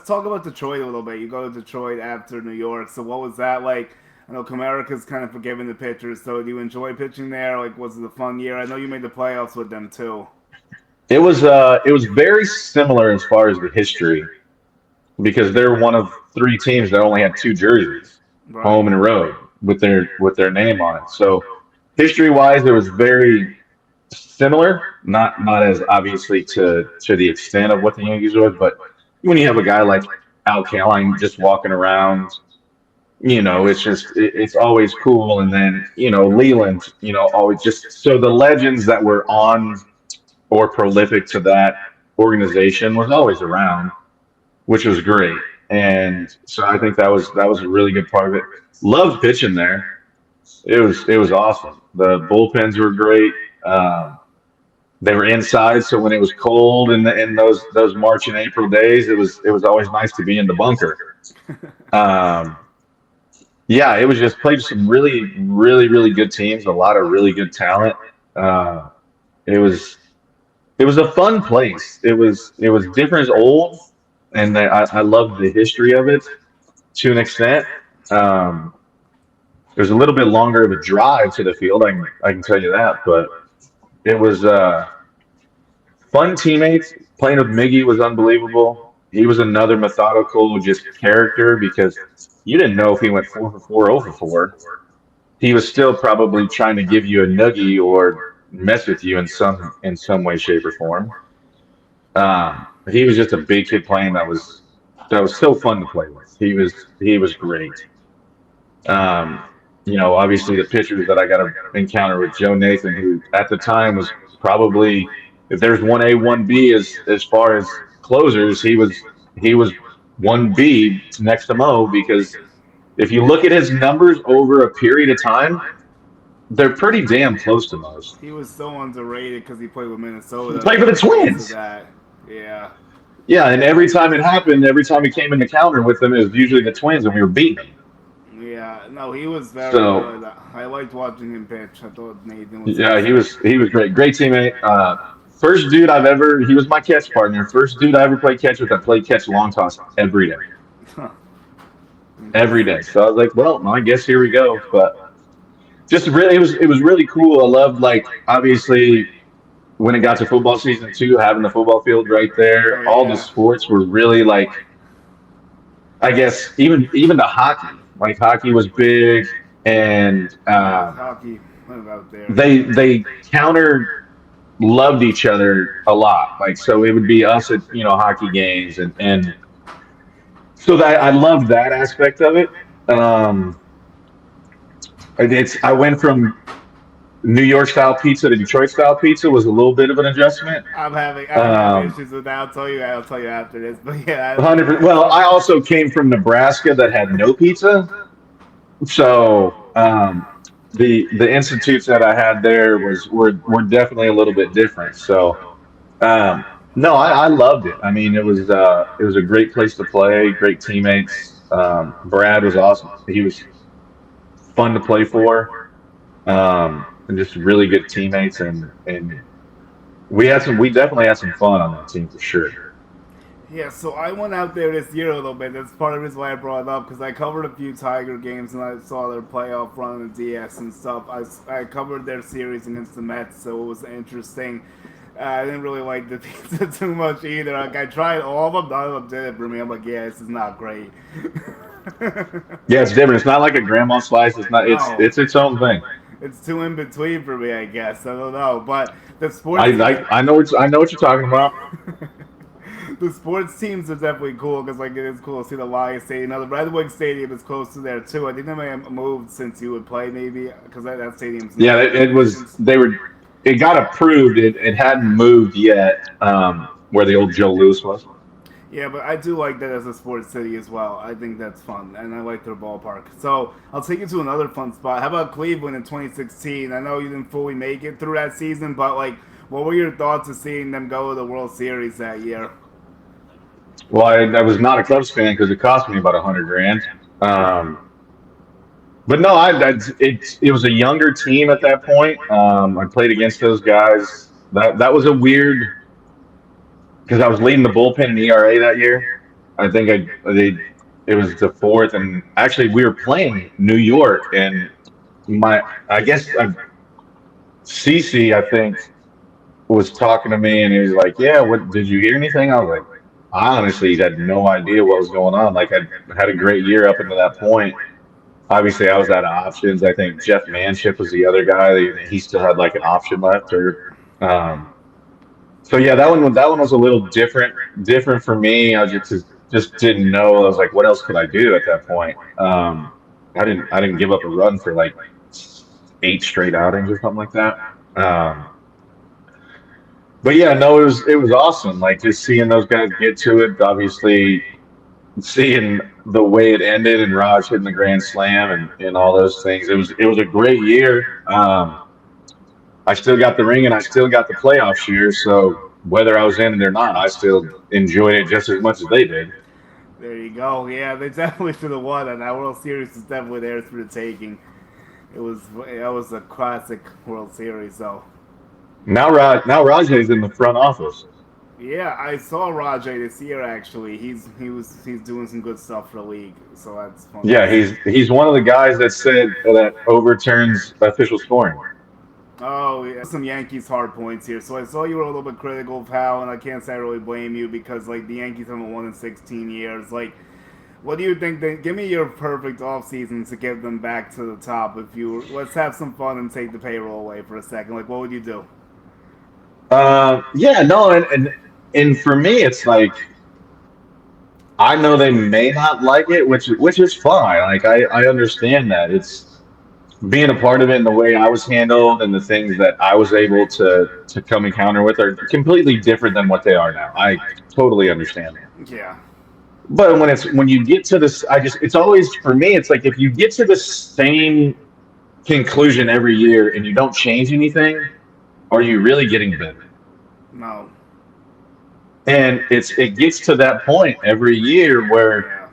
talk about Detroit a little bit. You go to Detroit after New York, so what was that like? I know Comerica's kind of forgiving the pitchers, so do you enjoy pitching there? Like, was it a fun year? I know you made the playoffs with them too. It was very similar as far as the history because they're one of three teams that only had two jerseys, Right. home and road, with their name on it. So history wise, it was very similar, not as obviously to the extent of what the Yankees was, but when you have a guy like Al Kaline just walking around, it's always cool. And then Leland, always just so the legends that were on or prolific to that organization was always around, which was great. And so I think that was a really good part of it. Loved pitching there. It was awesome. The bullpens were great. They were inside, so when it was cold in those March and April days, it was always nice to be in the bunker. Um, yeah, it was just played some really, really, really good teams, a lot of really good talent. Uh, it was it was a fun place. It was different as old, and I loved the history of it to an extent. Um, it was a little bit longer of a drive to the field. I can tell you that, but it was fun teammates. Playing with Miggy was unbelievable. He was another methodical just character because you didn't know if he went 4 for 4, 0 for 4. He was still probably trying to give you a noogie or mess with you in some way, shape, or form. But he was just a big kid playing that was so fun to play with. He was great. Um, Obviously the pitchers that I got to encounter with Joe Nathan, who at the time was probably, if there's one A, one B as far as closers, he was one B next to Mo because if you look at his numbers over a period of time, they're pretty damn close to most. He was so underrated because he played with He Minnesota played for the because of Twins. that. Yeah. Yeah, and every time it happened, every time he came in the counter with them, it was usually the Twins, and we were beating them. Yeah, no, he was very So good. I liked watching him pitch. I thought Nathan was yeah, he excellent. was he was great, great teammate. First dude I've ever, he was my catch partner. First dude I ever played catch with. I played catch long toss every Interesting. day. So I was like, well, I guess here we go. But just really, it was really cool. I loved, like, obviously when it got to football season too, having the football field right Oh there. All the yeah. sports were really like, I guess even the hockey, like hockey was big, and Yeah, hockey went out there. they counter loved each other a lot. Like, so it would be us at hockey games, and so that I loved that aspect of it. Um, I went from New York style pizza to Detroit style pizza was a little bit of an adjustment. I'm having Um, issues with that. I'll tell you after this. But yeah, 100%. Well, I also came from Nebraska that had no pizza, so the institutes that I had there were definitely a little bit different. So um, no, I loved it. I mean, it was a great place to play, great teammates. Brad was awesome. He was fun to play for, and just really good teammates, and we definitely had some fun on that team for sure. yeah. So I went out there this year a little bit. That's part of the reason why I brought it up because I covered a few Tiger games and I saw their playoff run on the DS and stuff. I covered their series against the Mets, so it was interesting. I didn't really like the pizza too much either. Like I tried all of them, none of them did it for me. I'm like, yeah, this is not great. Yeah, it's different. It's not like a grandma slice. It's not. It's No, it's its own thing. it's too in between for me, I guess. I don't know, but the I sports team, I know what you're talking about. the sports teams are definitely cool because like it is cool to see the Lions Stadium. Now the Red Wing Stadium is close to there too. I think they may have moved since you would play maybe because that stadium's new Yeah, it was. renovations. It got approved. It hadn't moved yet. Where the old Joe Louis was. Yeah, but I do like that as a sports city as well. I think that's fun, and I like their ballpark. So I'll take you to another fun spot. How about Cleveland in 2016? I know you didn't fully make it through that season, but like, what were your thoughts of seeing them go to the World Series that year? Well, I was not a Cubs fan because it cost me about 100 grand. Um, but no, it was a younger team at that point. I played against those guys. That was a weird because I was leading the bullpen in ERA that year. I think it was the fourth, and actually we were playing New York, and my I guess CC I think was talking to me, and he was like, "Yeah, what did you hear anything?" I was like, "I honestly had no idea what was going on. Like I had a great year up until that point. Obviously, I was out of options. I think Jeff Manship was the other guy. He still had like an option left, or um, so yeah, that one was a little different for me. I just didn't know. I was like, what else could I do at that point? I didn't give up a run for like eight straight outings or something like that. Um, but yeah, no, it was awesome. Like just seeing those guys get to it. Obviously, seeing the way it ended and Raj hitting the grand slam and all those things. It was a great year. I still got the ring and I still got the playoff year. So whether I was in it or not, I still enjoyed it just as much as they did. There you go. Yeah, they definitely should have won, and that World Series is definitely theirs for the taking. That was a classic World Series. So Now Rajay's in the front office. yeah, I saw Rajay this year. Actually, he's doing some good stuff for the league. So that's fun to Yeah, see. he's one of the guys that said that overturns official scoring. Oh, yeah. Some Yankees hard points here. So I saw you were a little bit critical of Hal, and I can't say I really blame you because like the Yankees haven't won in 16 years. Like, what do you think? Give me your perfect off season to get them back to the top. If you let's have some fun and take the payroll away for a second. Like, what would you do? Yeah, no, and for me, it's like I know they may not like it, which is fine. Like I understand that it's being a part of it and the way I was handled and the things that I was able to come encounter with are completely different than what they are now. I totally understand that. Yeah. But when you get to this, it's always for me. It's like if you get to the same conclusion every year and you don't change anything, are you really getting better? No. And it gets to that point every year where Yeah.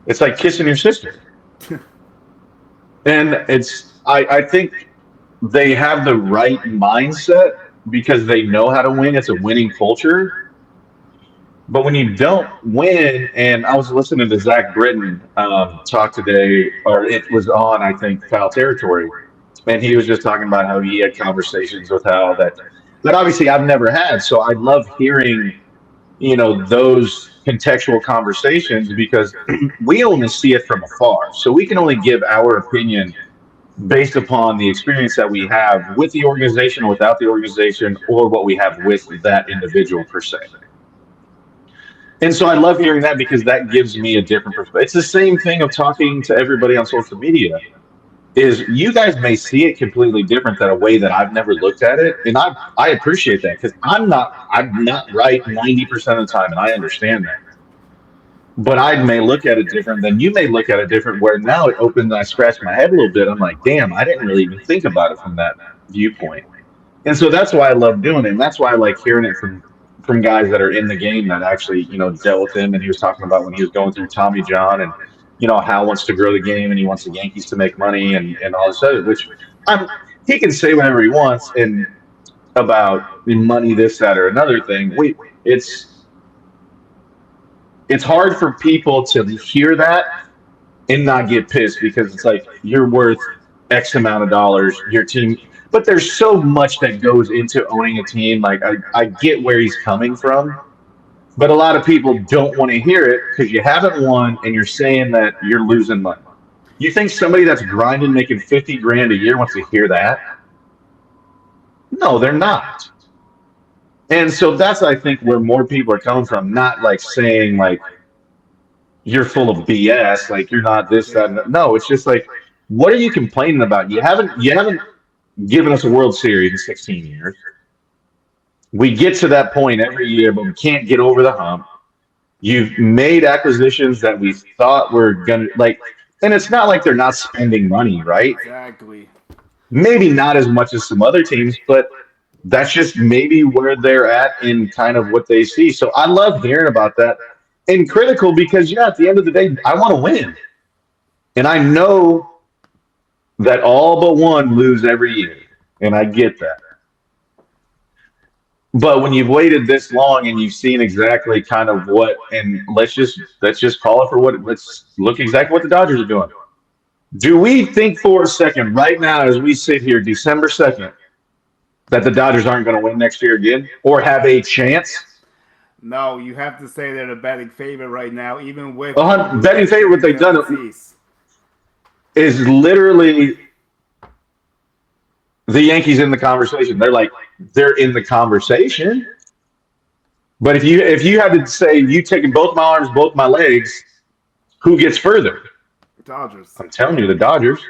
it's like kissing your sister. And I think they have the right mindset because they know how to win. It's a winning culture. But when you don't win, and I was listening to Zach Britton talk today, or it was on, I think, Foul Territory, and he was just talking about how he had conversations with Hal that obviously I've never had. So I love hearing, those contextual conversations because we only see it from afar. So we can only give our opinion based upon the experience that we have with the organization or without the organization or what we have with that individual per se. And so I love hearing that because that gives me a different perspective. It's the same thing of talking to everybody on social media. Is you guys may see it completely different than a way that I've never looked at it, and I appreciate that because I'm not right 90% of the time, and I understand that. But I may look at it different than you may look at it different. Where now it opens, I scratch my head a little bit. I'm like, damn, I didn't really even think about it from that viewpoint. And so that's why I love doing it, and that's why I like hearing it from guys that are in the game that actually dealt with him. And he was talking about when he was going through Tommy John, and Hal wants to grow the game and he wants the Yankees to make money and all this other. Which he can say whatever he wants and about money, this, that, or another thing. It's it's hard for people to hear that and not get pissed because it's like you're worth X amount of dollars, your team. But there's so much that goes into owning a team. Like I get where he's coming from, but a lot of people don't want to hear it because you haven't won and you're saying that you're losing money. You think somebody that's grinding, making 50 grand a year wants to hear that? No, they're not. And so that's I think where more people are coming from, not like saying like you're full of BS, like you're not this, that, and that. No, it's just like, what are you complaining about? You haven't given us a World Series in 16 years. We get to that point every year, but we can't get over the hump. You've made acquisitions that we thought were gonna like, and it's not like they're not spending money, right? Exactly. Maybe not as much as some other teams, but that's just maybe where they're at in kind of what they see. So I love hearing about that and critical because at the end of the day, I want to win. And I know that all but one lose every year. And I get that. But when you've waited this long and you've seen exactly kind of what, and let's just call it for what, let's look exactly what the Dodgers are doing. Do we think for a second, right now, as we sit here, December 2nd, that the Dodgers aren't going to win next year again or have a chance? No, you have to say they're the betting favorite right now, even with the Blue Betting Jays favorite, what getting they've done NLCS. is literally the Yankees in the conversation. They're in the conversation. But if you had to say you taking both my arms, both my legs, who gets further? Dodgers. I'm telling you, the Dodgers.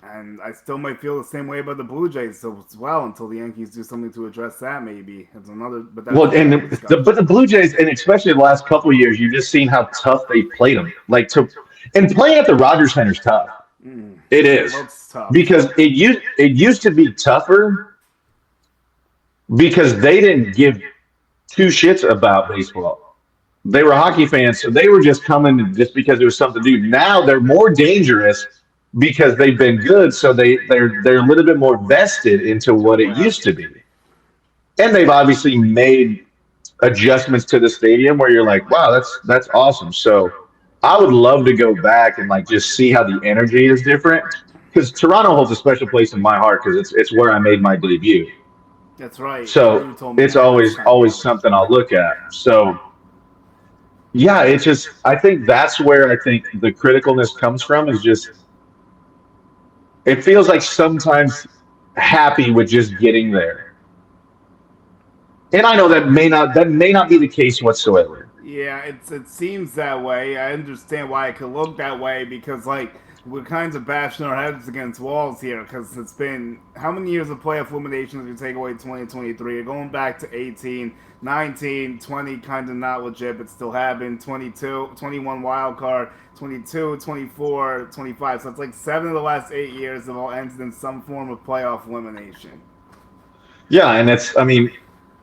And I still might feel the same way about the Blue Jays as well until the Yankees do something to address that. Maybe it's another, but that's Well, and another discussion. but the Blue Jays, and especially the last couple of years, you've just seen how tough they played them. And playing at the Rogers Center's tough. It It is looks tough because it used to be tougher because they didn't give two shits about baseball. They were hockey fans, so they were just coming just because it was something to do. Now they're more dangerous because they've been good, so they're a little bit more vested into what it what used happened. to be. And they've obviously made adjustments to the stadium where you're like, wow, that's awesome. So I would love to go back and like just see how the energy is different because Toronto holds a special place in my heart because it's where I made my debut. That's right. I know you So told me it's that last always time always about it. something I'll look at. So yeah, it's just I think that's where I think the criticalness comes from is just it feels like sometimes happy with just getting there. And I know that may not be the case whatsoever. Yeah, it seems that way. I understand why it could look that way because like we're kind of bashing our heads against walls here because it's been how many years of playoff eliminations if you take away 2023? You're going back to 18, 19, 20 kind of not legit but still happened, 22, 21 wild card, 22, 24, 25. So it's like 7 of the last 8 years have all ended in some form of playoff elimination. Yeah, and I mean,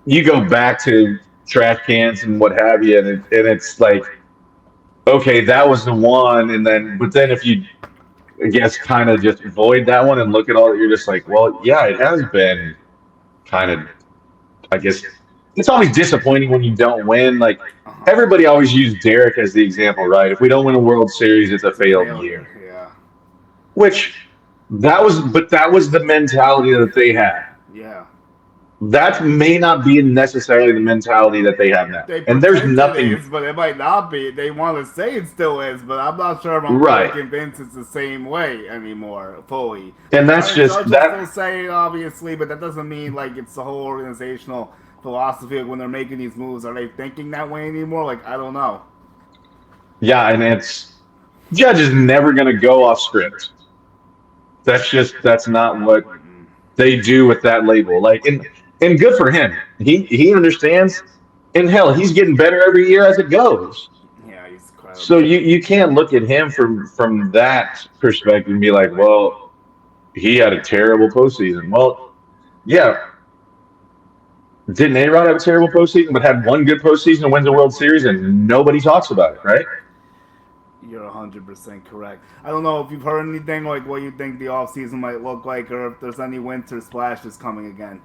you go back to trash cans and what have you, and it's like, okay, that was the one, but then if you, I guess, kind of just avoid that one and look at all, you're just like, well, yeah, it has been kind of, I guess, it's always disappointing when you don't win. Like, Uh-huh. everybody always used Derek as the example, right? If we don't win a World Series, it's a It's a failed failure, year. yeah. Which, but that was the mentality that they had. Yeah. That may not be necessarily the mentality that they have now. They And there's pretend it nothing is, but it might not be. They want to say it still is, but I'm not sure if I'm fully right. convinced it's the same way anymore, fully. And Like, that's just Judge will still that. say it, obviously, but that doesn't mean, like, it's the whole organizational philosophy of when they're making these moves. Are they thinking that way anymore? Like, I don't know. Yeah, and Judge is never going to go off script. That's not what they do with that label. Like, and good for him. He understands. And hell, he's getting better every year as it goes. Yeah, he's So incredible. you can't look at him from that perspective and be like, well, he had a terrible postseason. Well, yeah, didn't A Rod have a terrible postseason, but had one good postseason and wins the World Series, and nobody talks about it, right? You're 100% correct. I don't know if you've heard anything, like, what you think the offseason might look like, or if there's any winter splashes coming again.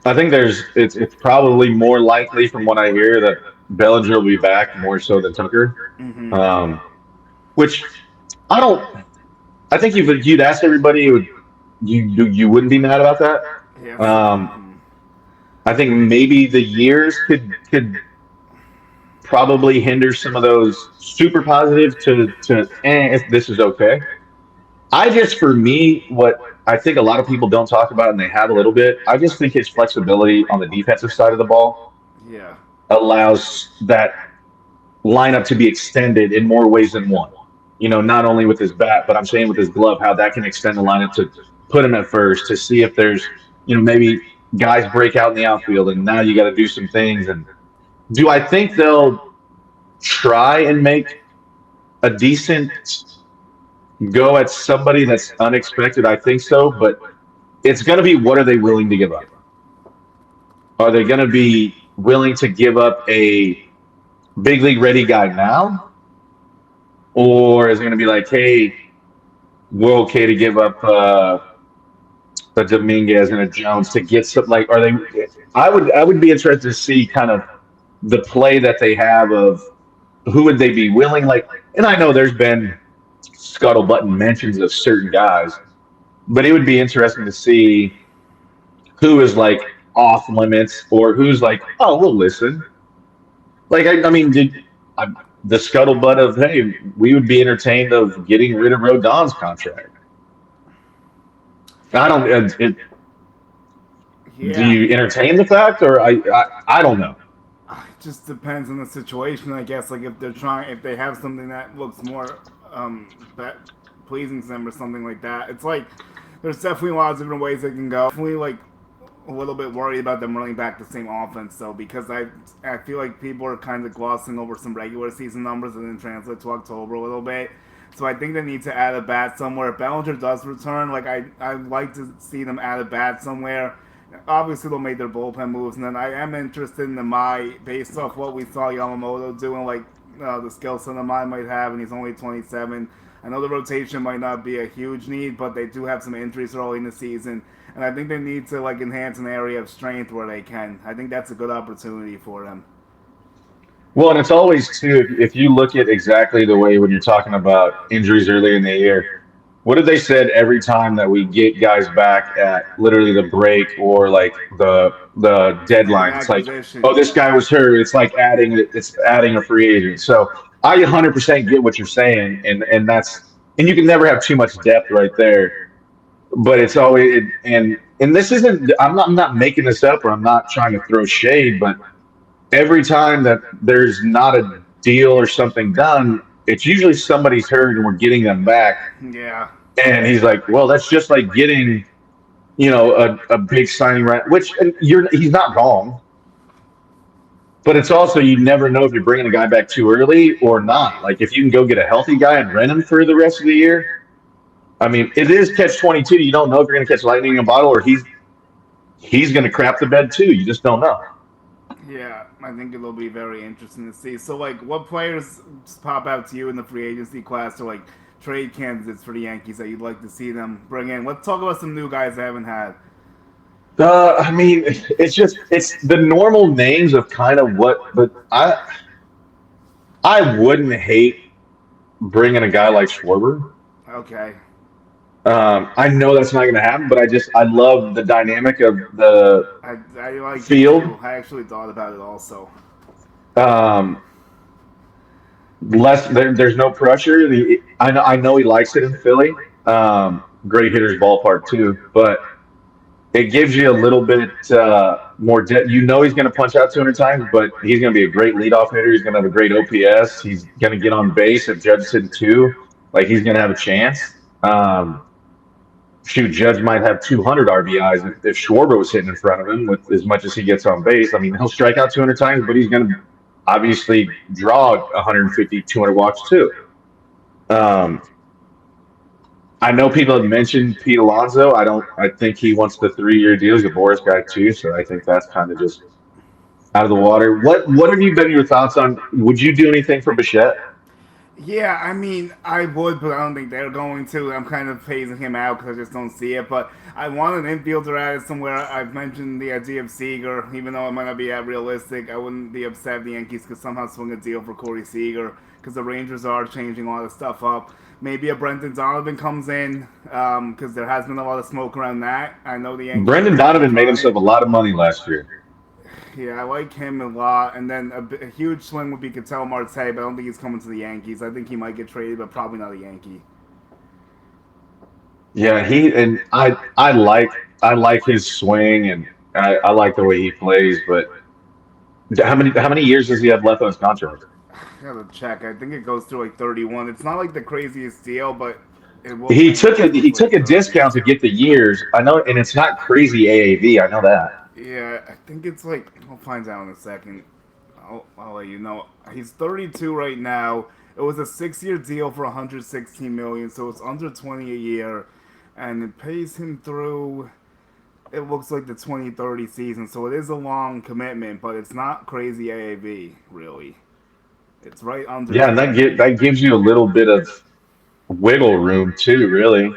I think it's probably more likely from what I hear that Bellinger will be back more so than Tucker. Mm-hmm. Um, which I don't. I think if you'd ask everybody, you wouldn't be mad about that. Yes. Um, I think maybe the years could probably hinder some of those super positive if this is okay. I just for me what I think a lot of people don't talk about and they have a little bit. I just think his flexibility on the defensive side of the ball Yeah. allows that lineup to be extended in more ways than one. Not only with his bat, but I'm saying with his glove, how that can extend the lineup to put him at first to see if there's, maybe guys break out in the outfield and now you got to do some things. And do I think they'll try and make a decent go at somebody that's unexpected? I think so, but it's going to be what are they willing to give up? Are they going to be willing to give up a big league ready guy now? Or is it going to be like, hey, we're okay to give up a Dominguez and a Jones to get some like are they I would be interested to see kind of the play that they have of who would they be willing like and I know there's been scuttlebutt and mentions of certain guys, but it would be interesting to see who is like off limits or who's like, oh, we'll listen. Like I mean, I, the scuttlebutt of hey, we would be entertained of getting rid of Rodon's contract. I don't. Do Yeah, you entertain the fact, or I don't know. it just depends on the situation, I guess. Like if they're trying, if they have something that looks more that pleasing to them or something like that. It's like there's definitely a lot of different ways they can go. Definitely like a little bit worried about them running back the same offense though, because I feel like people are kind of glossing over some regular season numbers and then translate to October a little bit. So I think they need to add a bat somewhere. If Bellinger does return, like I'd like to see them add a bat somewhere. Obviously they'll make their bullpen moves, and then I am interested in the Mai based off what we saw Yamamoto doing, like the skill set the Mai might have, and he's only 27. I know the rotation might not be a huge need, but they do have some injuries early in the season, and I think they need to like enhance an area of strength where they can. I think that's a good opportunity for them. Well, and it's always too. If you look at exactly the way when you're talking about injuries early in the year, what have they said every time that we get guys back at literally the break or like the The deadline? It's like, oh, acquisition. this guy was hurt. It's adding a free agent. So I 100% get what you're saying, and that's and you can never have too much depth right there. But it's always and this isn't. I'm not making this up or I'm not trying to throw shade, but every time that there's not a deal or something done, it's usually somebody's hurt and we're getting them back. Yeah. And he's like, well, that's just like getting, a big signing right, which and he's not wrong, but it's also you never know if you're bringing a guy back too early or not. Like if you can go get a healthy guy and rent him for the rest of the year. I mean, it is catch 22. You don't know if you're going to catch lightning in a bottle or he's going to crap the bed too. You just don't know. Yeah, I think it'll be very interesting to see. So, like, what players pop out to you in the free agency class or like trade candidates for the Yankees that you'd like to see them bring in? Let's talk about some new guys I haven't had. I mean, it's the normal names of kind of what, but I wouldn't hate bringing a guy like Schwarber. Okay, I know that's not going to happen, but I love the dynamic of the I like it field. too. I actually thought about it also. Um, there's no pressure. I know he likes it in Philly. Great hitters ballpark too, but it gives you a little bit more depth. You know he's going to punch out 200 times, but he's going to be a great leadoff hitter. He's going to have a great OPS. He's going to get on base if Judge hitting two. Like he's going to have a chance. Um, Shoot, Judge might have 200 RBIs if Schwarber was hitting in front of him with as much as he gets on base. I mean, he'll strike out 200 times, but he's going to obviously draw 150, 200 walks too. Um, I know people have mentioned Pete Alonso. I don't. I think he wants the 3-year deal. He's a Boris guy too, so I think that's kind of just out of the water. What have you been your thoughts on? Would you do anything for Bichette? Yeah, I mean, I would, but I don't think they're going to. I'm kind of phasing him out because I just don't see it. But I want an infielder added somewhere. I've mentioned the idea of Seager, even though it might not be that realistic. I wouldn't be upset if the Yankees could somehow swing a deal for Corey Seager because the Rangers are changing a lot of stuff up. Maybe a Brenton Donovan comes in because there has been a lot of smoke around that. I know the Yankees Brendan Donovan made himself a lot of money last year. yeah, I like him a lot. And then a huge swing would be Ketel Marte, but I don't think he's coming to the Yankees. I think he might get traded, but probably not a Yankee. Yeah, he and I like his swing and I like the way he plays, but how many years does he have left on his contract? I gotta check. I think it goes through like 31. It's not like the craziest deal, but it will He bring him took a close he to like took a 30. discount to get the years. I know, and it's not crazy AAV. I know that. Yeah, I think it's like I'll find out in a second. I'll let you know. He's 32 right now. It was a 6-year deal for 116 million, so it's under 20 a year, and it pays him through. It looks like the 2030 season, so it is a long commitment, but it's not crazy AAV really. It's right under Yeah, and that. that gives you a little bit of wiggle room too, really.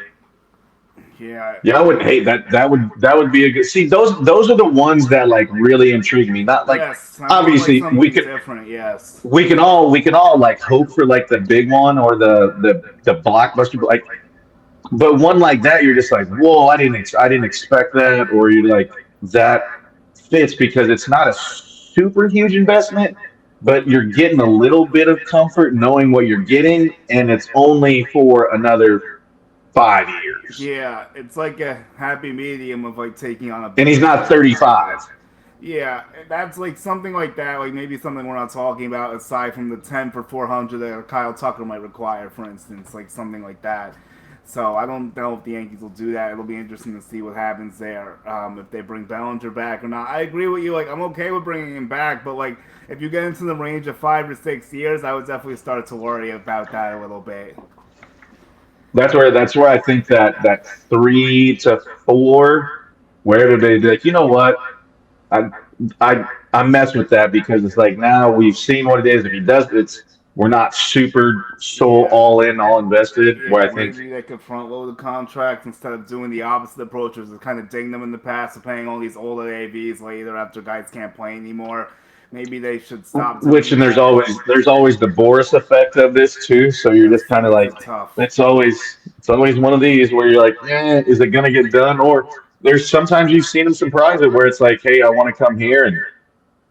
Yeah, Yeah, I wouldn't hate that. That would be a good. See, those are the ones that like really intrigue me. Not like yes, I want like obviously something different. Yes. we can all like hope for like the big one or the blockbuster like, but one like that you're just like, whoa, I didn't expect that, or you're like that fits because it's not a super huge investment, but you're getting a little bit of comfort knowing what you're getting, and it's only for another 5 years, Yeah, it's like a happy medium of like taking on a and he's bigger not franchise. 35. Yeah, that's like something like that. Like maybe something we're not talking about aside from the 10 for 400 that Kyle Tucker might require, for instance, like something like that. So I don't know if the Yankees will do that. It'll be interesting to see what happens there. If they bring Bellinger back or not. I agree with you. Like I'm okay with bringing him back, but like if you get into the range of 5 to 6 years, I would definitely start to worry about that a little bit. That's where I think that 3 to 4, where they be like, you know what, I I mess with that because it's like now we've seen what it is. If he does, we're not super so Yeah. all in, all invested. Where Yeah, I think maybe they could front load the contract instead of doing the opposite approach, which is kind of ding them in the past of paying all these older AVs later after guys can't play anymore. Maybe they should stop which, doing and there's that. always there's always the Boris effect of this too. So you're just Yes, kind that of makes like, it tough. it's always one of these where you're like, is it gonna get done? Or there's sometimes you've seen him surprise it where it's like, hey, I want to come here, and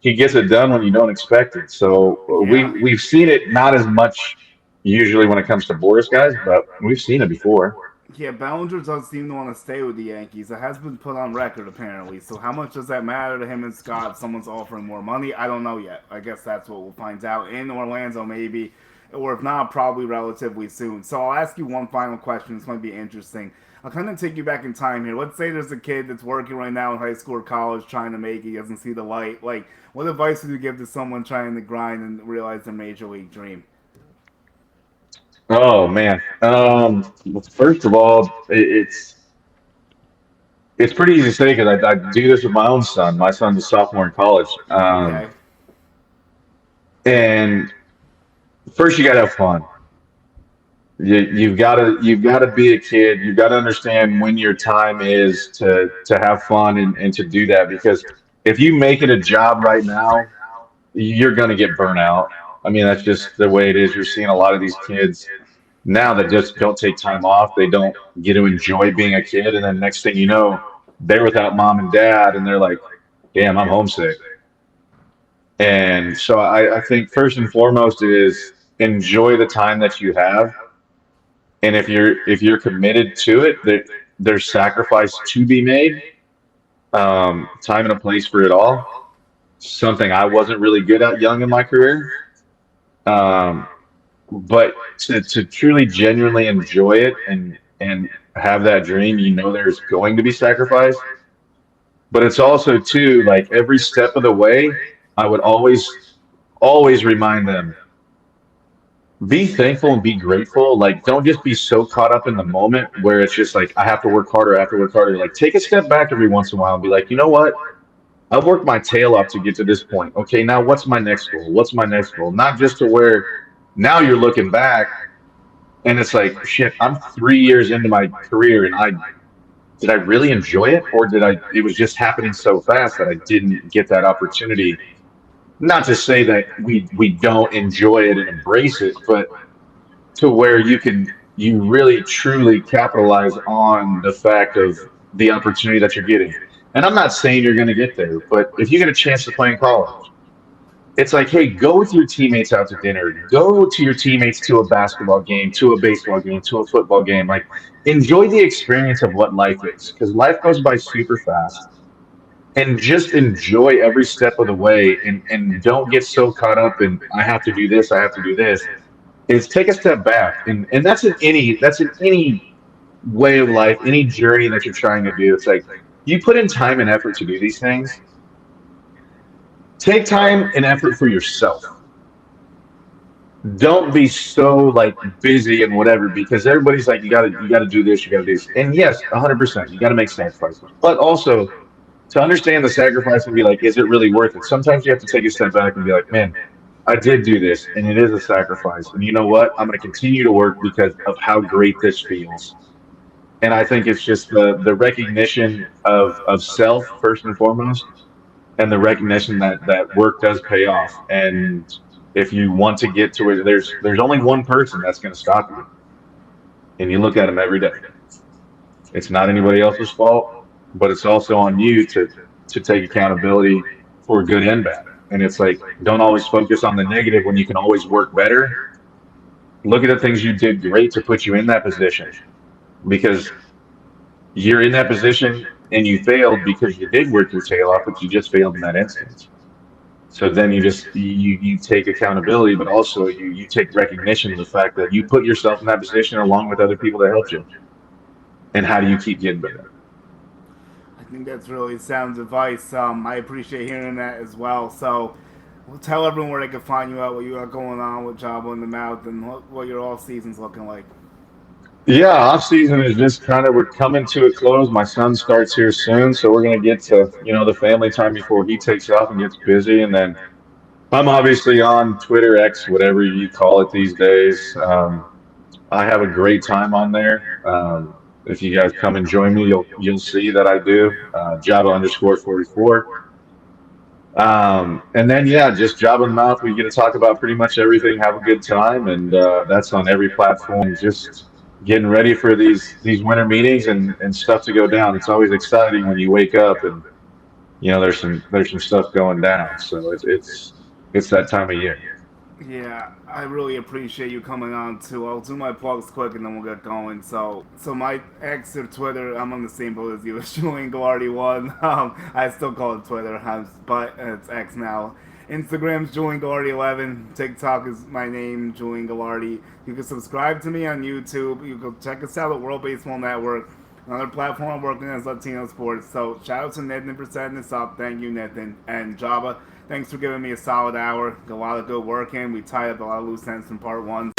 he gets it done when you don't expect it. So Yeah. we've seen it not as much usually when it comes to Boris guys, but we've seen it before. Yeah, Bellinger does seem to want to stay with the Yankees. It has been put on record, apparently. So, how much does that matter to him and Scott if someone's offering more money? I don't know yet. I guess that's what we'll find out in Orlando, maybe. Or if not, probably relatively soon. So, I'll ask you one final question. This might be interesting. I'll kind of take you back in time here. Let's say there's a kid that's working right now in high school or college trying to make it, he doesn't see the light. Like, what advice would you give to someone trying to grind and realize their major league dream? Oh man. Well, first of all, it's pretty easy to say because I do this with my own son. My son's a sophomore in college, Okay. and first you gotta have fun. You've got to be a kid. You've got to understand when your time is to have fun and to do that, because if you make it a job right now, you're gonna get burnt out. I mean, that's just the way it is. You're seeing a lot of these kids now that just don't take time off. They don't get to enjoy being a kid, and then next thing you know, they're without mom and dad, and they're like, "Damn, I'm homesick." And so I think first and foremost is enjoy the time that you have, and if you're committed to it, there's sacrifice to be made. Time and a place for it all. Something I wasn't really good at young in my career. Um, but to truly genuinely enjoy it and have that dream, there's going to be sacrifice, but it's also too like every step of the way I would always remind them, be thankful and be grateful. Like, don't just be so caught up in the moment where it's just like, I have to work harder, I have to work harder. Like, take a step back every once in a while and be like, you know what, I've worked my tail off to get to this point. Okay, now what's my next goal? What's my next goal? Not just to where now you're looking back and it's like, shit, I'm 3 years into my career, and I did I really enjoy it, or did I it was just happening so fast that I didn't get that opportunity. Not to say that we don't enjoy it and embrace it, but to where you really truly capitalize on the fact of the opportunity that you're getting. And I'm not saying you're going to get there, but if you get a chance to play in college, it's like, hey, go with your teammates out to dinner, go to your teammates to a basketball game, to a baseball game, to a football game. Like, enjoy the experience of what life is, because life goes by super fast, and just enjoy every step of the way, and don't get so caught up in, I have to do this, I have to do this. Is take a step back, and that's in any way of life, any journey that you're trying to do. It's like, you put in time and effort to do these things. Take time and effort for yourself. Don't be so like busy and whatever, because everybody's like, you gotta do this, you gotta do this. And yes, 100%, you gotta make sacrifices, but also to understand the sacrifice and be like, is it really worth it? Sometimes you have to take a step back and be like, man, I did do this, and it is a sacrifice. And you know what? I'm going to continue to work because of how great this feels. And I think it's just the recognition of self first and foremost, and the recognition that work does pay off. And if you want to get to it, there's only one person that's going to stop you, and you look at them every day. It's not anybody else's fault, but it's also on you to take accountability for good and bad. And it's like, don't always focus on the negative when you can always work better. Look at the things you did great to put you in that position, because you're in that position and you failed because you did work your tail off, but you just failed in that instance. So then you take accountability, but also you take recognition of the fact that you put yourself in that position along with other people that helped you. And how do you keep getting better? I think that's really sound advice. I appreciate hearing that as well. So, we'll tell everyone where they can find you out, what you got going on with Job on the Mouth, and what your all season's looking like. Yeah, off season is just kind of, we're coming to a close. My son starts here soon, so we're gonna get to the family time before he takes off and gets busy, and then I'm obviously on Twitter, X, whatever you call it these days. I have a great time on there. If you guys come and join me, you'll see that I do. Java underscore 44. And then yeah, just job in the mouth. We get to talk about pretty much everything, have a good time, and that's on every platform. Just getting ready for these winter meetings and stuff to go down. It's always exciting when you wake up and there's some stuff going down. So it's that time of year. Yeah, I really appreciate you coming on too. I'll do my plugs quick and then we'll get going. So my X or Twitter, I'm on the same boat as you. It's Julian Gallardi one. I still call it Twitter, but it's X now. Instagram's Julian Gallardi 11. TikTok is my name, Julian Gallardi. You can subscribe to me on YouTube. You can check us out at World Baseball Network. Another platform I'm working on is Latino Sports. So shout out to Nathan for setting this up. Thank you, Nathan. And Java, thanks for giving me a solid hour. Got a lot of good work in. We tied up a lot of loose ends from part one.